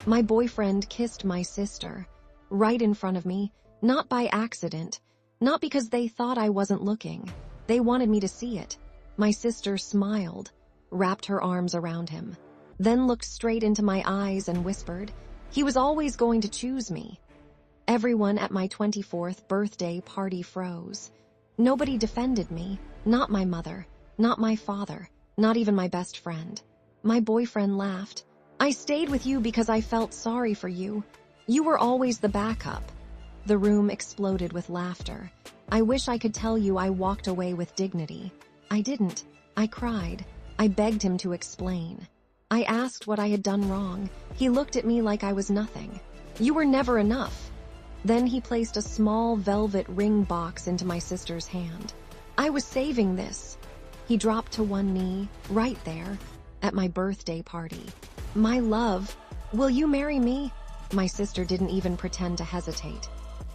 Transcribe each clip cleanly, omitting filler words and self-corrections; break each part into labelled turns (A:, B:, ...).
A: My boyfriend kissed my sister, right in front of me, not by accident, not because they thought I wasn't looking. They wanted me to see it. My sister smiled, wrapped her arms around him, then looked straight into my eyes and whispered, "He was always going to choose me." Everyone at my 24th birthday party froze. Nobody defended me, not my mother, not my father, not even my best friend. My boyfriend laughed. "I stayed with you because I felt sorry for you. You were always the backup." The room exploded with laughter. I wish I could tell you I walked away with dignity. I didn't. I cried. I begged him to explain. I asked what I had done wrong. He looked at me like I was nothing. "You were never enough." Then he placed a small velvet ring box into my sister's hand. "I was saving this." He dropped to one knee, right there, at my birthday party. "My love, will you marry me?" My sister didn't even pretend to hesitate.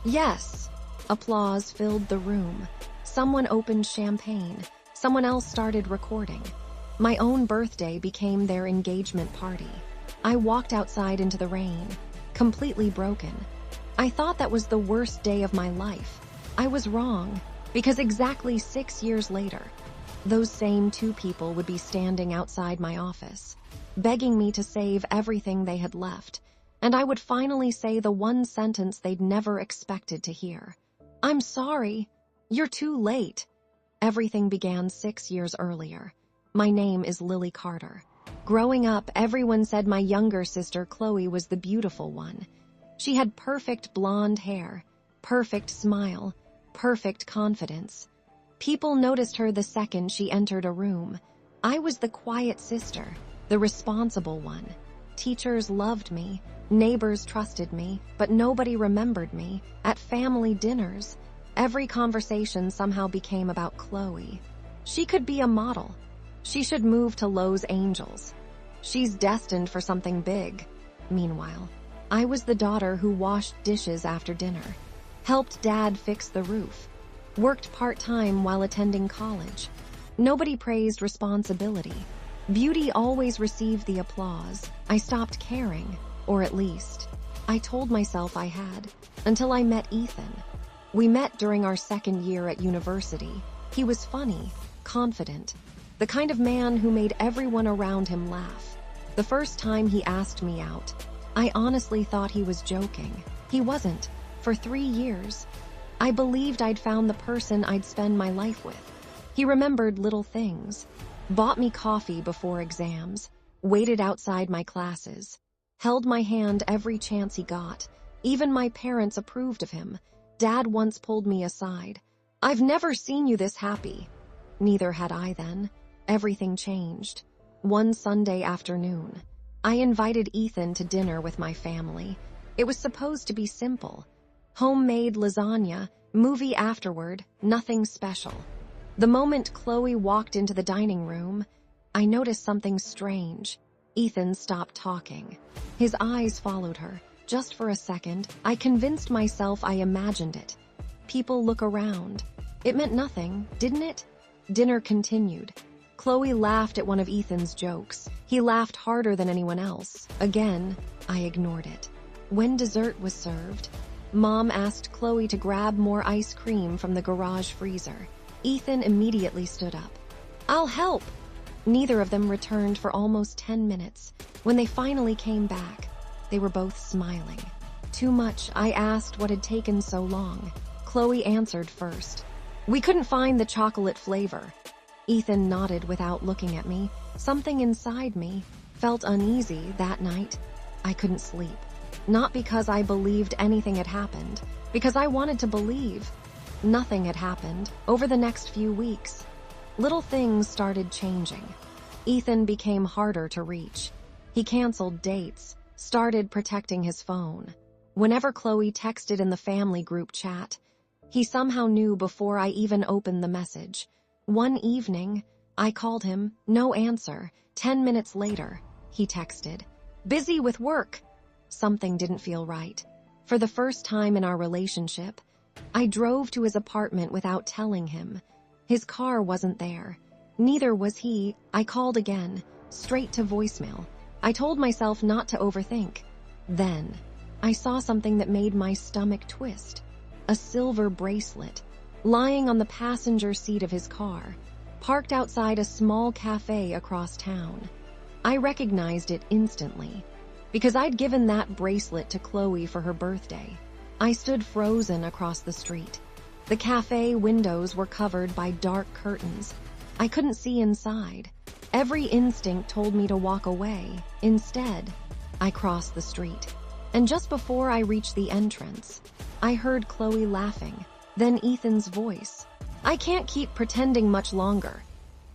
A: "Yes." Applause filled the room. Someone opened champagne. Someone else started recording. My own birthday became their engagement party. I walked outside into the rain, completely broken. I thought that was the worst day of my life. I was wrong, because exactly 6 years later, those same two people would be standing outside my office, begging me to save everything they had left, and I would finally say the one sentence they'd never expected to hear. "I'm sorry. You're too late." Everything began 6 years earlier. My name is Lily Carter. Growing up, everyone said my younger sister Chloe was the beautiful one. She had perfect blonde hair, perfect smile, perfect confidence. People noticed her the second she entered a room. I was the quiet sister, the responsible one. Teachers loved me, neighbors trusted me, but nobody remembered me. At family dinners, every conversation somehow became about Chloe. She could be a model. She should move to Los Angeles. She's destined for something big. Meanwhile, I was the daughter who washed dishes after dinner, helped Dad fix the roof, worked part-time while attending college. Nobody praised responsibility. Beauty always received the applause. I stopped caring, or at least, I told myself I had, until I met Ethan. We met during our second year at university. He was funny, confident, the kind of man who made everyone around him laugh. The first time he asked me out, I honestly thought he was joking. He wasn't. For 3 years, I believed I'd found the person I'd spend my life with. He remembered little things, bought me coffee before exams, waited outside my classes, held my hand every chance he got. Even my parents approved of him. Dad once pulled me aside. "I've never seen you this happy." Neither had I then. Everything changed. One Sunday afternoon, I invited Ethan to dinner with my family. It was supposed to be simple. Homemade lasagna, movie afterward, nothing special. The moment Chloe walked into the dining room, I noticed something strange. Ethan stopped talking. His eyes followed her. Just for a second, I convinced myself I imagined it. People look around. It meant nothing, didn't it? Dinner continued. Chloe laughed at one of Ethan's jokes. He laughed harder than anyone else. Again, I ignored it. When dessert was served, Mom asked Chloe to grab more ice cream from the garage freezer. Ethan immediately stood up. "I'll help." Neither of them returned for almost 10 minutes. When they finally came back, they were both smiling. Too much, I asked what had taken so long. Chloe answered first. "We couldn't find the chocolate flavor." Ethan nodded without looking at me. Something inside me felt uneasy that night. I couldn't sleep. Not because I believed anything had happened, because I wanted to believe. Nothing had happened. Over the next few weeks, little things started changing. Ethan became harder to reach. He canceled dates, started protecting his phone. Whenever Chloe texted in the family group chat, he somehow knew before I even opened the message. One evening, I called him, no answer. 10 minutes later, he texted, "Busy with work." Something didn't feel right. For the first time in our relationship, I drove to his apartment without telling him. His car wasn't there. Neither was he. I called again, straight to voicemail. I told myself not to overthink. Then, I saw something that made my stomach twist. A silver bracelet, lying on the passenger seat of his car, parked outside a small cafe across town. I recognized it instantly, because I'd given that bracelet to Chloe for her birthday. I stood frozen across the street. The cafe windows were covered by dark curtains. I couldn't see inside. Every instinct told me to walk away. Instead, I crossed the street. And just before I reached the entrance, I heard Chloe laughing, then Ethan's voice. "I can't keep pretending much longer."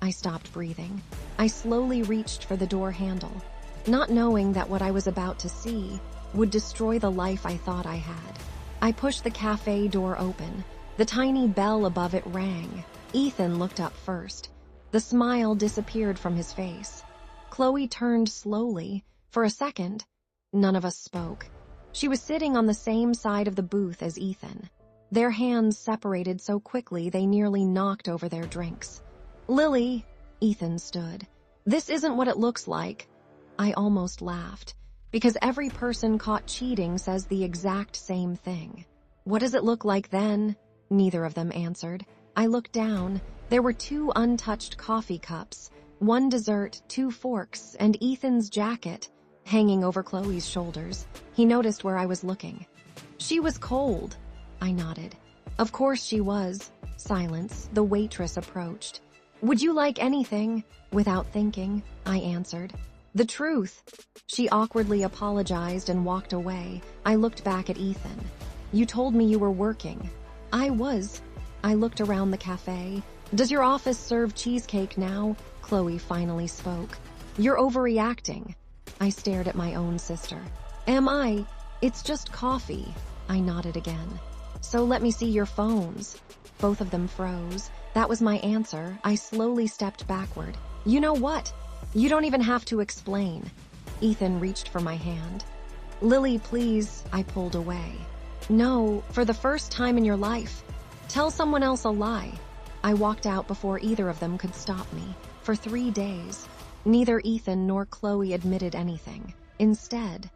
A: I stopped breathing. I slowly reached for the door handle, not knowing that what I was about to see would destroy the life I thought I had. I pushed the cafe door open. The tiny bell above it rang. Ethan looked up first. The smile disappeared from his face. Chloe turned slowly. For a second, none of us spoke. She was sitting on the same side of the booth as Ethan. Their hands separated so quickly they nearly knocked over their drinks. "Lily," Ethan stood. "This isn't what it looks like." I almost laughed, because every person caught cheating says the exact same thing. "What does it look like then?" Neither of them answered. I looked down. There were 2 untouched coffee cups, 1 dessert, 2 forks, and Ethan's jacket hanging over Chloe's shoulders. He noticed where I was looking. "She was cold." I nodded. "Of course she was." Silence. The waitress approached. "Would you like anything?" Without thinking, I answered. "The truth." She awkwardly apologized and walked away. I looked back at Ethan. "You told me you were working." "I was." I looked around the cafe. "Does your office serve cheesecake now?" Chloe finally spoke. "You're overreacting." I stared at my own sister. "Am I? It's just coffee." I nodded again. "So let me see your phones." Both of them froze. That was my answer. I slowly stepped backward. "You know what? You don't even have to explain." Ethan reached for my hand. "Lily, please." I pulled away. "No, for the first time in your life. Tell someone else a lie." I walked out before either of them could stop me. For 3 days, neither Ethan nor Chloe admitted anything. Instead,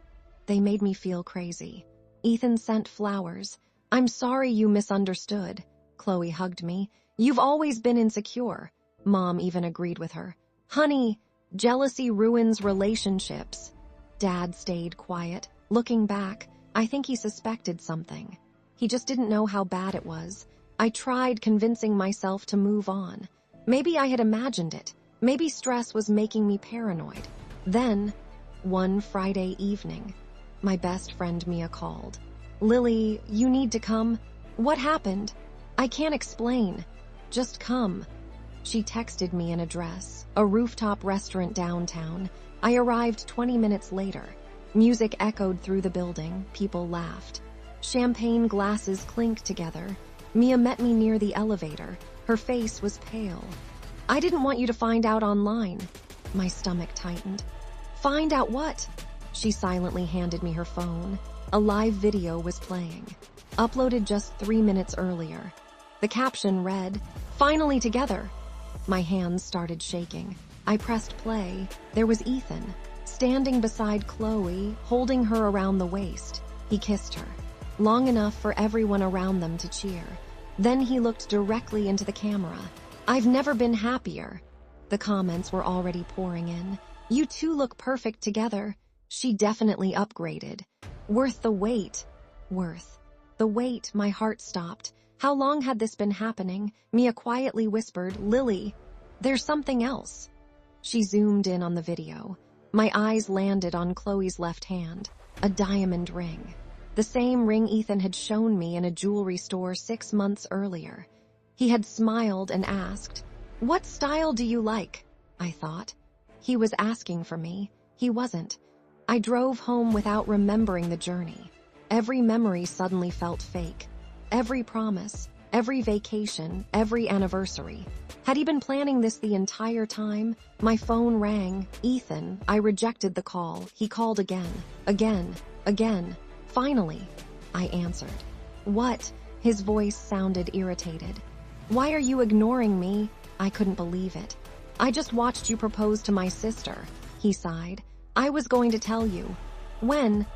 A: they made me feel crazy. Ethan sent flowers. "I'm sorry you misunderstood." Chloe hugged me. "You've always been insecure." Mom even agreed with her. "Honey, jealousy ruins relationships." Dad stayed quiet. Looking back, I think he suspected something. He just didn't know how bad it was. I tried convincing myself to move on. Maybe I had imagined it. Maybe stress was making me paranoid. Then, one Friday evening, my best friend Mia called. "Lily, you need to come." "What happened?" "I can't explain. Just come." She texted me an address, a rooftop restaurant downtown. I arrived 20 minutes later. Music echoed through the building. People laughed. Champagne glasses clinked together. Mia met me near the elevator. Her face was pale. "I didn't want you to find out online." My stomach tightened. "Find out what?" She silently handed me her phone. A live video was playing, uploaded just 3 minutes earlier. The caption read, "Finally together." My hands started shaking. I pressed play. There was Ethan, standing beside Chloe, holding her around the waist. He kissed her, long enough for everyone around them to cheer. Then he looked directly into the camera. "I've never been happier." The comments were already pouring in. "You two look perfect together." She definitely upgraded. "Worth the wait." Worth the wait. My heart stopped. How long had this been happening? Mia quietly whispered, "Lily, there's something else." She zoomed in on the video. My eyes landed on Chloe's left hand, a diamond ring. The same ring Ethan had shown me in a jewelry store 6 months earlier. He had smiled and asked, "What style do you like?" I thought. He was asking for me. He wasn't. I drove home without remembering the journey. Every memory suddenly felt fake. Every promise, every vacation, every anniversary. Had he been planning this the entire time? My phone rang. "Ethan." I rejected the call. He called again. Again. Finally, I answered. "What?" His voice sounded irritated. "Why are you ignoring me?" I couldn't believe it. "I just watched you propose to my sister." He sighed. "I was going to tell you." "When?"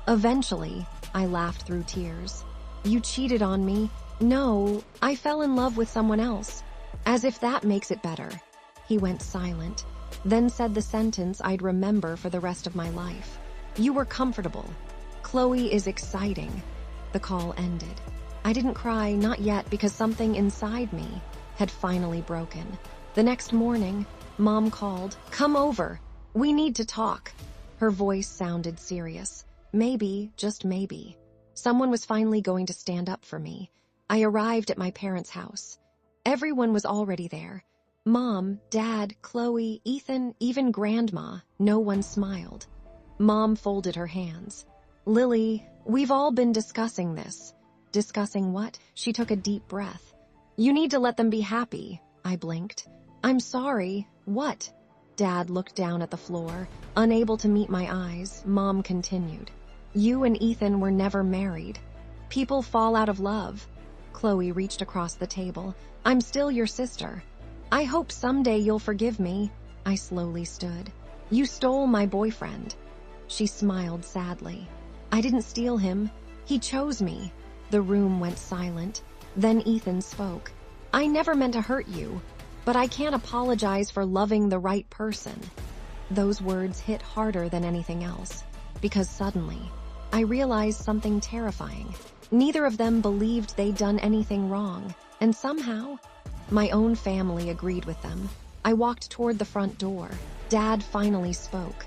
A: Eventually, I laughed through tears. You cheated on me. No, I fell in love with someone else. As if that makes it better. He went silent, then said the sentence I'd remember for the rest of my life. You were comfortable. Chloe is exciting. The call ended. I didn't cry, not yet, because something inside me had finally broken. The next morning, Mom called, "Come over. We need to talk." Her voice sounded serious. Maybe, just maybe, someone was finally going to stand up for me. I arrived at my parents' house. Everyone was already there. Mom, Dad, Chloe, Ethan, even Grandma. No one smiled. Mom folded her hands. "Lily, we've all been discussing this." Discussing what? She took a deep breath. "You need to let them be happy." I blinked. "I'm sorry. What?" Dad looked down at the floor. Unable to meet my eyes, Mom continued. "You and Ethan were never married. People fall out of love." Chloe reached across the table. "I'm still your sister. I hope someday you'll forgive me." I slowly stood. "You stole my boyfriend." She smiled sadly. "I didn't steal him. He chose me." The room went silent. Then Ethan spoke. "I never meant to hurt you, but I can't apologize for loving the right person." Those words hit harder than anything else, because suddenly, I realized something terrifying. Neither of them believed they'd done anything wrong, and somehow, my own family agreed with them. I walked toward the front door. Dad finally spoke.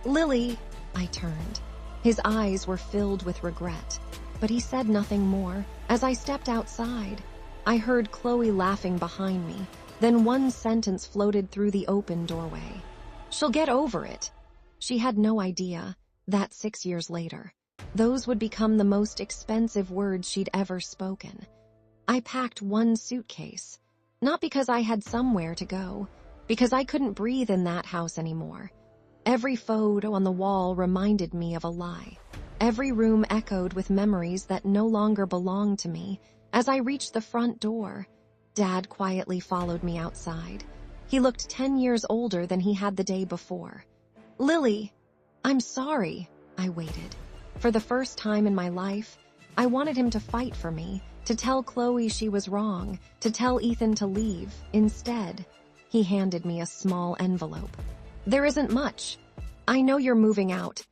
A: "Lily," I turned. His eyes were filled with regret, but he said nothing more. As I stepped outside, I heard Chloe laughing behind me. Then one sentence floated through the open doorway. "She'll get over it." She had no idea that 6 years later, those would become the most expensive words she'd ever spoken. I packed one suitcase, not because I had somewhere to go, because I couldn't breathe in that house anymore. Every photo on the wall reminded me of a lie. Every room echoed with memories that no longer belonged to me. As I reached the front door, Dad quietly followed me outside. He looked 10 years older than he had the day before. "Lily, I'm sorry." I waited. For the first time in my life, I wanted him to fight for me, to tell Chloe she was wrong, to tell Ethan to leave. Instead, he handed me a small envelope. "There isn't much. I know you're moving out."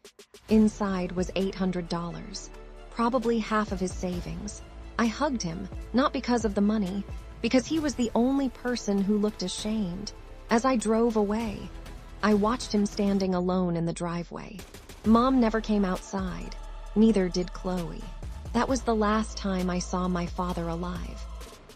A: Inside was $800, probably half of his savings. I hugged him, not because of the money, because he was the only person who looked ashamed. As I drove away, I watched him standing alone in the driveway. Mom never came outside. Neither did Chloe. That was the last time I saw my father alive.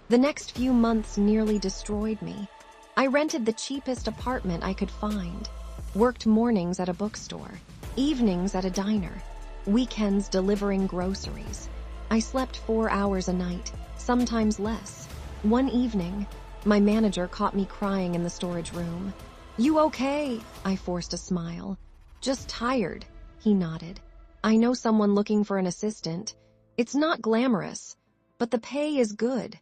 A: The next few months nearly destroyed me. I rented the cheapest apartment I could find, worked mornings at a bookstore, evenings at a diner, weekends delivering groceries. I slept 4 hours a night, sometimes less. One evening, my manager caught me crying in the storage room. "You okay?" I forced a smile. "Just tired," he nodded. "I know someone looking for an assistant. It's not glamorous, but the pay is good."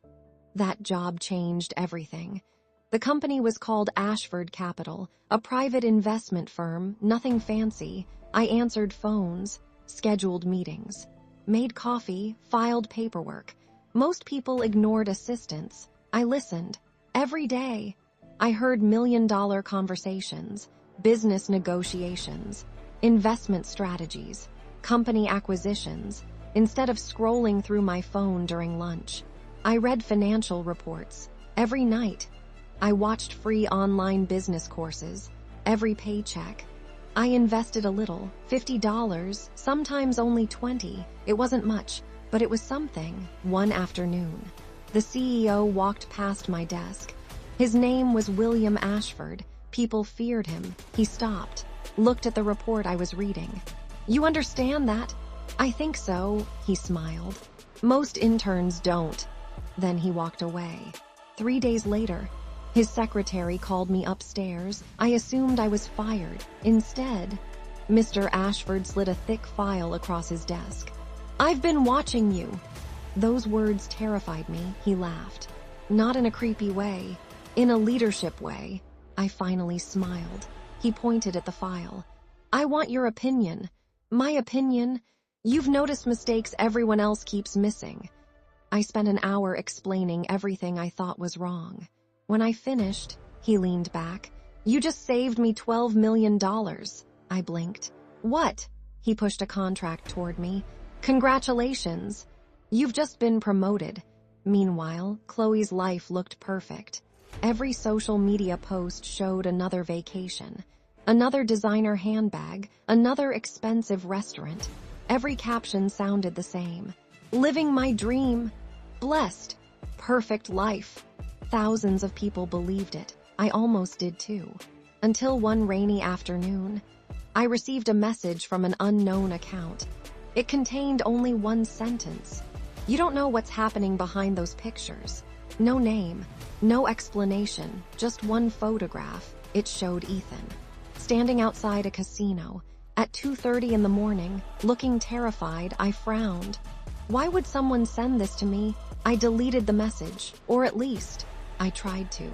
A: That job changed everything. The company was called Ashford Capital, a private investment firm, nothing fancy. I answered phones, scheduled meetings, made coffee, filed paperwork. Most people ignored assistants. I listened. Every day, I heard million-dollar conversations, business negotiations, investment strategies, company acquisitions. Instead of scrolling through my phone during lunch, I read financial reports. Every night, I watched free online business courses. Every paycheck, I invested a little, $50, sometimes only $20. It wasn't much, but it was something. One afternoon, the CEO walked past my desk. His name was William Ashford. People feared him. He stopped, looked at the report I was reading. "You understand that?" "I think so," he smiled. "Most interns don't." Then he walked away. 3 days later, his secretary called me upstairs. I assumed I was fired. Instead, Mr. Ashford slid a thick file across his desk. "I've been watching you." Those words terrified me. He laughed. Not in a creepy way, in a leadership way. I finally smiled. He pointed at the file. "I want your opinion." "My opinion? You've noticed mistakes everyone else keeps missing. I spent an hour explaining everything I thought was wrong. When I finished, he leaned back. You just saved me $12 million. I blinked. What? He pushed a contract toward me. Congratulations. You've just been promoted. Meanwhile, Chloe's life looked perfect. Every social media post showed another vacation, another designer handbag, another expensive restaurant. Every caption sounded the same. Living my dream. Blessed. Perfect life. Thousands of people believed it. I almost did too. Until one rainy afternoon, I received a message from an unknown account. It contained only one sentence. You don't know what's happening behind those pictures. No name, no explanation, just one photograph. It showed Ethan, standing outside a casino. At 2:30 in the morning, looking terrified, I frowned. Why would someone send this to me? I deleted the message, or at least, I tried to.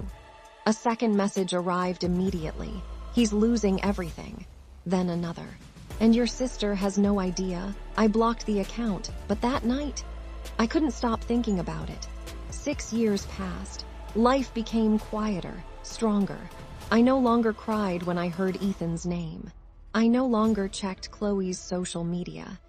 A: A second message arrived immediately. He's losing everything. Then another. And your sister has no idea. I blocked the account, but that night, I couldn't stop thinking about it. 6 years passed. Life became quieter, stronger. I no longer cried when I heard Ethan's name. I no longer checked Chloe's social media.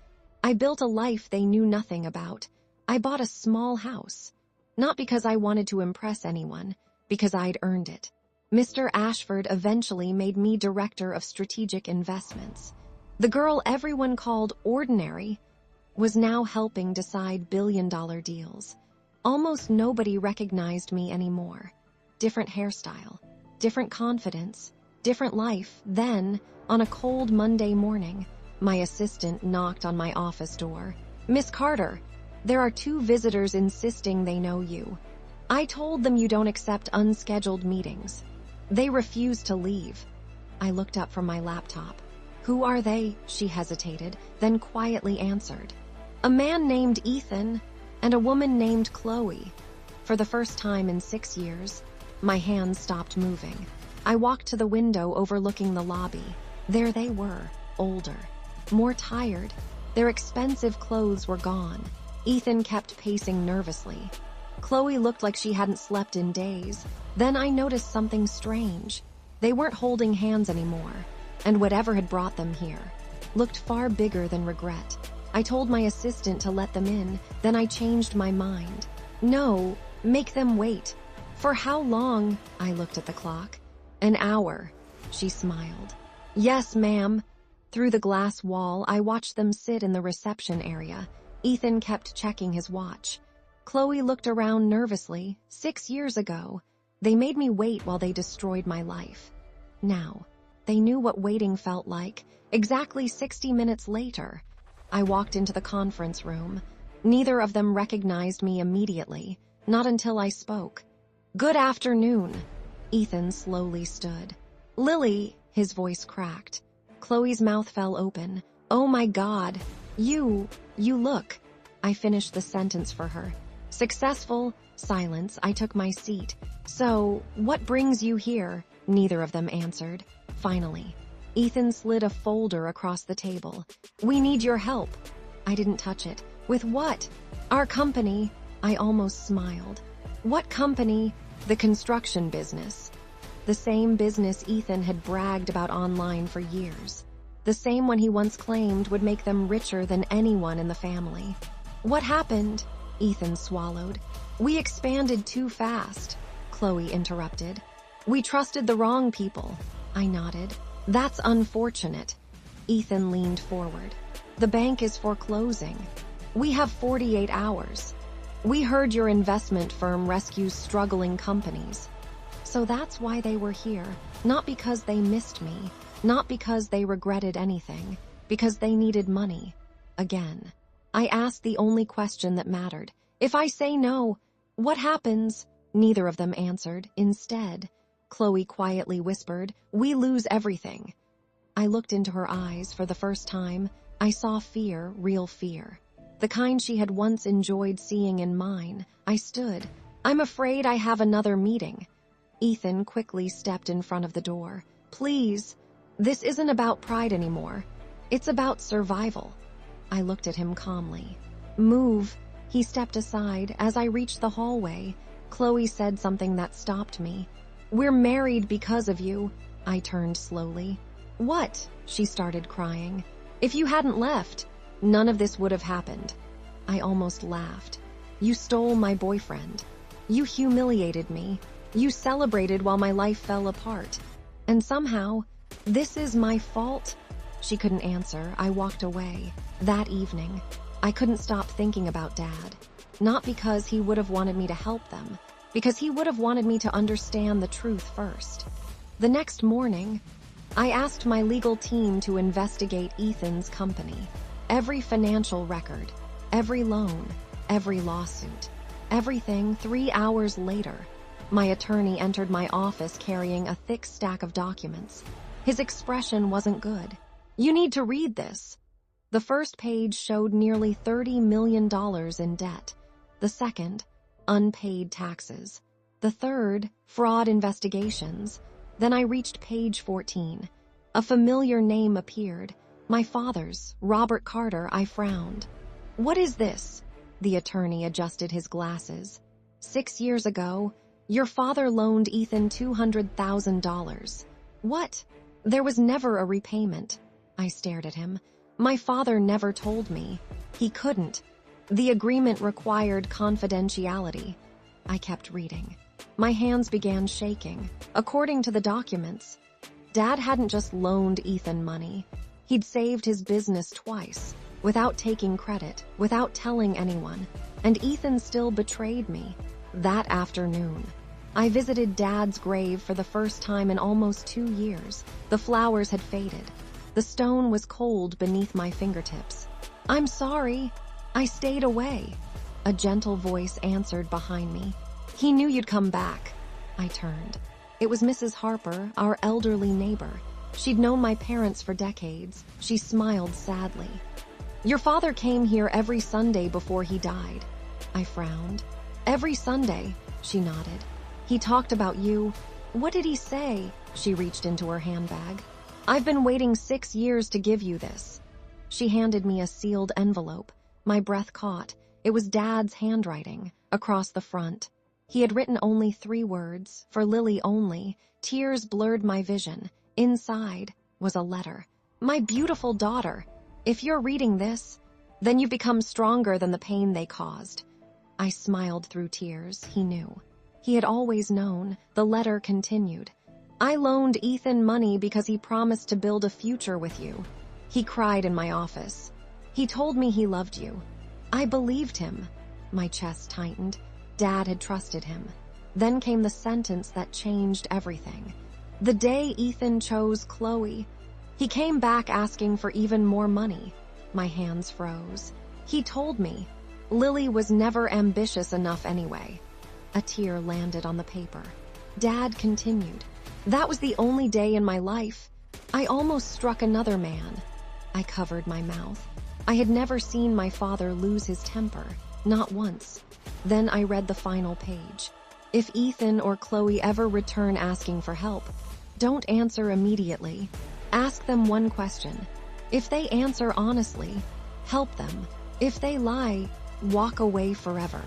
A: I built a life they knew nothing about. I bought a small house. Not because I wanted to impress anyone, because I'd earned it. Mr. Ashford eventually made me director of strategic investments. The girl everyone called ordinary was now helping decide billion-dollar deals. Almost nobody recognized me anymore. Different hairstyle, different confidence, different life. Then, on a cold Monday morning, my assistant knocked on my office door. Miss Carter, there are 2 visitors insisting they know you. I told them you don't accept unscheduled meetings. They refused to leave. I looked up from my laptop. Who are they? She hesitated, then quietly answered. A man named Ethan and a woman named Chloe. For the first time in 6 years, my hands stopped moving. I walked to the window overlooking the lobby. There they were, older, more tired. Their expensive clothes were gone. Ethan kept pacing nervously. Chloe looked like she hadn't slept in days. Then I noticed something strange. They weren't holding hands anymore, and whatever had brought them here looked far bigger than regret. I told my assistant to let them in, then I changed my mind. No, make them wait. For how long? I looked at the clock. An hour. She smiled. Yes, ma'am. Through the glass wall, I watched them sit in the reception area. Ethan kept checking his watch. Chloe looked around nervously. 6 years ago, they made me wait while they destroyed my life. Now, they knew what waiting felt like. Exactly 60 minutes later, I walked into the conference room. Neither of them recognized me immediately, not until I spoke. Good afternoon. Ethan slowly stood. Lily, his voice cracked. Chloe's mouth fell open. Oh my God, you look. I finished the sentence for her. Successful. Silence. I took my seat. So, what brings you here? Neither of them answered. Finally, Ethan slid a folder across the table. We need your help. I didn't touch it. With what? Our company. I almost smiled. What company? The construction business. The same business Ethan had bragged about online for years. The same one he once claimed would make them richer than anyone in the family. What happened? Ethan swallowed. We expanded too fast, Chloe interrupted. We trusted the wrong people. I nodded. That's unfortunate. Ethan leaned forward. The bank is foreclosing. We have 48 hours. We heard your investment firm rescues struggling companies. So that's why they were here. Not because they missed me. Not because they regretted anything. Because they needed money. Again. I asked the only question that mattered. If I say no, what happens? Neither of them answered. Instead, Chloe quietly whispered, we lose everything. I looked into her eyes for the first time. I saw fear, real fear. The kind she had once enjoyed seeing in mine. I stood. I'm afraid I have another meeting. Ethan quickly stepped in front of the door. Please, this isn't about pride anymore. It's about survival. I looked at him calmly. Move. He stepped aside. As I reached the hallway, Chloe said something that stopped me. We're married because of you. I turned slowly. What? She started crying. If you hadn't left, none of this would have happened. I almost laughed. You stole my boyfriend. You humiliated me. You celebrated while my life fell apart. And somehow, this is my fault? She couldn't answer. I walked away. That evening, I couldn't stop thinking about Dad. Not because he would have wanted me to help them, because he would have wanted me to understand the truth first. The next morning, I asked my legal team to investigate Ethan's company. Every financial record, every loan, every lawsuit, everything. 3 hours later, my attorney entered my office carrying a thick stack of documents. His expression wasn't good. You need to read this. The first page showed nearly $30 million in debt. The second, unpaid taxes. The third, fraud investigations. Then I reached page 14. A familiar name appeared. My father's, Robert Carter. I frowned. What is this? The attorney adjusted his glasses. 6 years ago, your father loaned Ethan $200,000. What? There was never a repayment. I stared at him. My father never told me. He couldn't. The agreement required confidentiality. I kept reading. My hands began shaking. According to the documents, Dad hadn't just loaned Ethan money. He'd saved his business twice, without taking credit, without telling anyone. And Ethan still betrayed me. That afternoon, I visited Dad's grave for the first time in almost 2 years. The flowers had faded. The stone was cold beneath my fingertips. I'm sorry. I stayed away. A gentle voice answered behind me. He knew you'd come back. I turned. It was Mrs. Harper, our elderly neighbor. She'd known my parents for decades. She smiled sadly. Your father came here every Sunday before he died. I frowned. Every Sunday, she nodded. He talked about you. What did he say? She reached into her handbag. I've been waiting 6 years to give you this. She handed me a sealed envelope. My breath caught. It was Dad's handwriting, across the front. He had written only 3 words, for Lily only. Tears blurred my vision. Inside was a letter. My beautiful daughter, if you're reading this, then you've become stronger than the pain they caused. I smiled through tears. He knew. He had always known. The letter continued. I loaned Ethan money because he promised to build a future with you. He cried in my office. He told me he loved you. I believed him. My chest tightened. Dad had trusted him. Then came the sentence that changed everything. The day Ethan chose Chloe, he came back asking for even more money. My hands froze. He told me Lily was never ambitious enough anyway. A tear landed on the paper. Dad continued. That was the only day in my life. I almost struck another man. I covered my mouth. I had never seen my father lose his temper, not once. Then I read the final page. If Ethan or Chloe ever return asking for help, don't answer immediately. Ask them one question. If they answer honestly, help them. If they lie, walk away forever.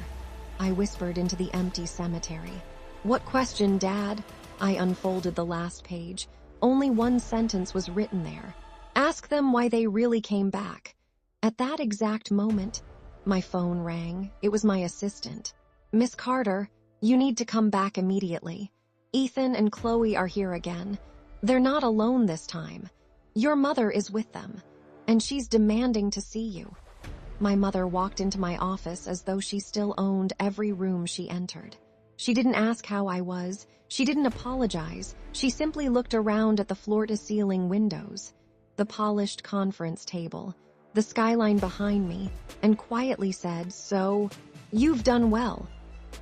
A: I whispered into the empty cemetery. What question, Dad? I unfolded the last page. Only one sentence was written there. Ask them why they really came back. At that exact moment, my phone rang. It was my assistant. Miss Carter, you need to come back immediately. Ethan and Chloe are here again. They're not alone this time. Your mother is with them, and she's demanding to see you. My mother walked into my office as though she still owned every room she entered. She didn't ask how I was. She didn't apologize. She simply looked around at the floor-to-ceiling windows, the polished conference table, the skyline behind me, and quietly said, "So, you've done well."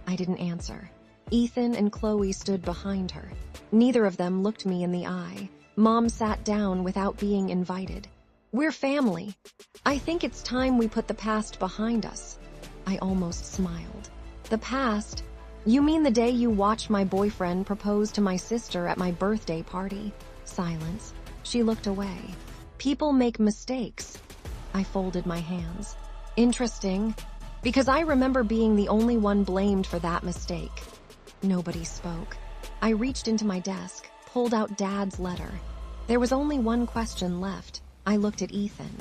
A: I didn't answer. Ethan and Chloe stood behind her. Neither of them looked me in the eye. Mom sat down without being invited. We're family. I think it's time we put the past behind us. I almost smiled. The past? You mean the day you watched my boyfriend propose to my sister at my birthday party? Silence. She looked away. People make mistakes. I folded my hands. Interesting, because I remember being the only one blamed for that mistake. Nobody spoke. I reached into my desk, pulled out Dad's letter. There was only one question left. I looked at Ethan.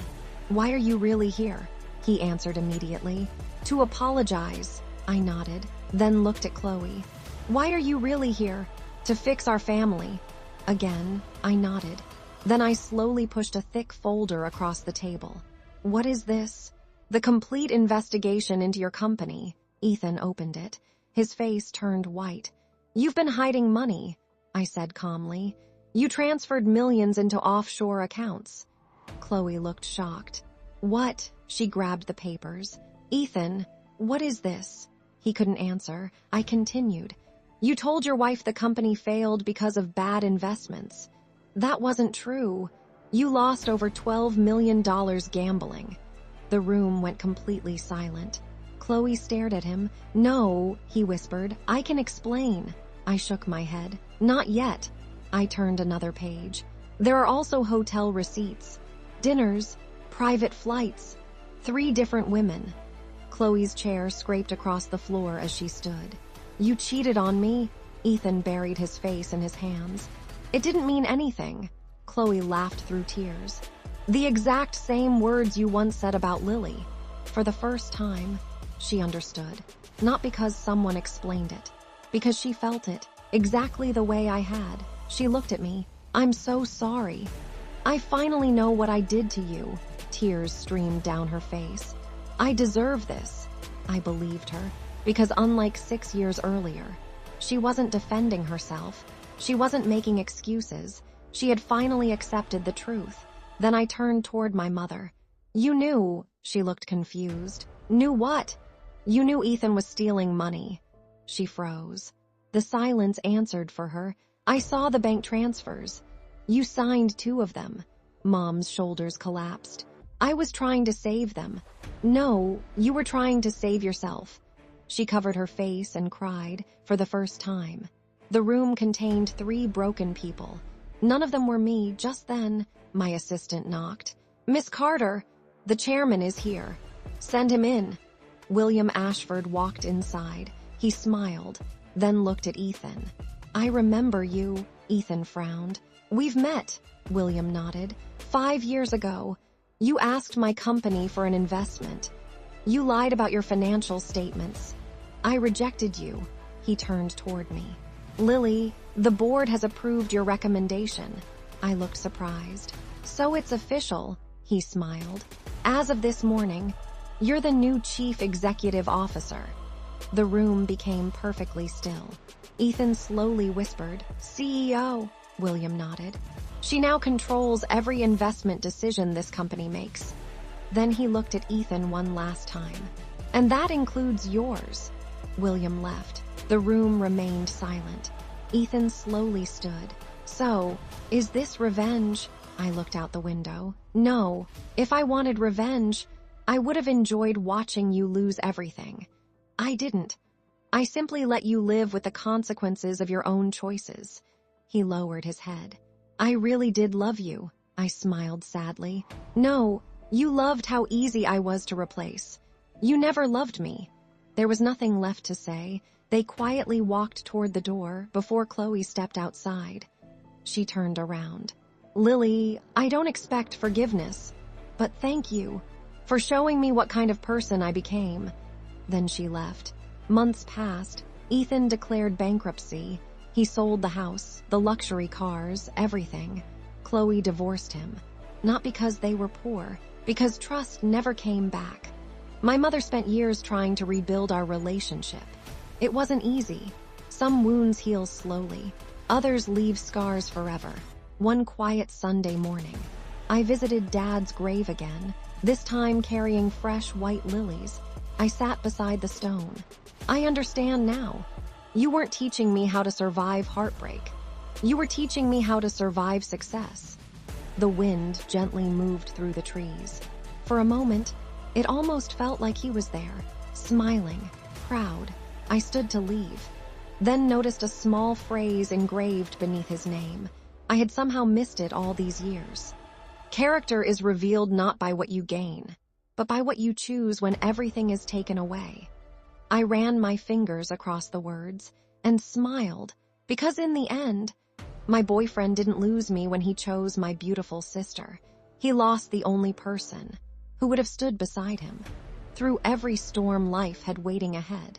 A: "Why are you really here?" He answered immediately. "To apologize." I nodded, then looked at Chloe. "Why are you really here?" "To fix our family." Again, I nodded. Then I slowly pushed a thick folder across the table. "What is this?" "The complete investigation into your company." Ethan opened it. His face turned white. "You've been hiding money," I said calmly. "You transferred millions into offshore accounts." Chloe looked shocked. "What?" She grabbed the papers. "Ethan, what is this?" He couldn't answer. I continued. "You told your wife the company failed because of bad investments. That wasn't true. You lost over $12 million gambling." The room went completely silent. Chloe stared at him. "No," he whispered. "I can explain." I shook my head. "Not yet." I turned another page. "There are also hotel receipts, dinners, private flights, 3 different women." Chloe's chair scraped across the floor as she stood. "You cheated on me." Ethan buried his face in his hands. "It didn't mean anything." Chloe laughed through tears. "The exact same words you once said about Lily." For the first time, she understood. Not because someone explained it, because she felt it, exactly the way I had. She looked at me. "I'm so sorry. I finally know what I did to you." Tears streamed down her face. "I deserve this." I believed her, because unlike 6 years earlier, she wasn't defending herself. She wasn't making excuses. She had finally accepted the truth. Then I turned toward my mother. "You knew," she looked confused. "Knew what?" "You knew Ethan was stealing money." She froze. The silence answered for her. "I saw the bank transfers. You signed 2 of them." Mom's shoulders collapsed. "I was trying to save them." "No, you were trying to save yourself." She covered her face and cried for the first time. The room contained 3 broken people. None of them were me. Just then, my assistant knocked. "Miss Carter, the chairman is here." "Send him in." William Ashford walked inside. He smiled, then looked at Ethan. "I remember you." Ethan frowned. "We've met." William nodded. 5 years ago. You asked my company for an investment. You lied about your financial statements. I rejected you." He turned toward me. "Lily, the board has approved your recommendation." I looked surprised. "So it's official," he smiled. "As of this morning, you're the new chief executive officer." The room became perfectly still. Ethan slowly whispered, "CEO." William nodded. "She now controls every investment decision this company makes." Then he looked at Ethan one last time. "And that includes yours." William left. The room remained silent. Ethan slowly stood. "So, is this revenge?" I looked out the window. "No. If I wanted revenge, I would have enjoyed watching you lose everything. I didn't. I simply let you live with the consequences of your own choices." He lowered his head. "I really did love you." I smiled sadly. "No, you loved how easy I was to replace. You never loved me." There was nothing left to say. They quietly walked toward the door before Chloe stepped outside. She turned around. "Lily, I don't expect forgiveness, but thank you for showing me what kind of person I became." Then she left. Months passed. Ethan declared bankruptcy. He sold the house, the luxury cars, everything. Chloe divorced him. Not because they were poor, because trust never came back. My mother spent years trying to rebuild our relationship. It wasn't easy. Some wounds heal slowly. Others leave scars forever. One quiet Sunday morning, I visited Dad's grave again, this time carrying fresh white lilies. I sat beside the stone. "I understand now. You weren't teaching me how to survive heartbreak. You were teaching me how to survive success." The wind gently moved through the trees. For a moment, it almost felt like he was there, smiling, proud. I stood to leave, then noticed a small phrase engraved beneath his name. I had somehow missed it all these years. Character is revealed not by what you gain, but by what you choose when everything is taken away. I ran my fingers across the words and smiled because in the end, my boyfriend didn't lose me when he chose my beautiful sister. He lost the only person who would have stood beside him through every storm life had waiting ahead.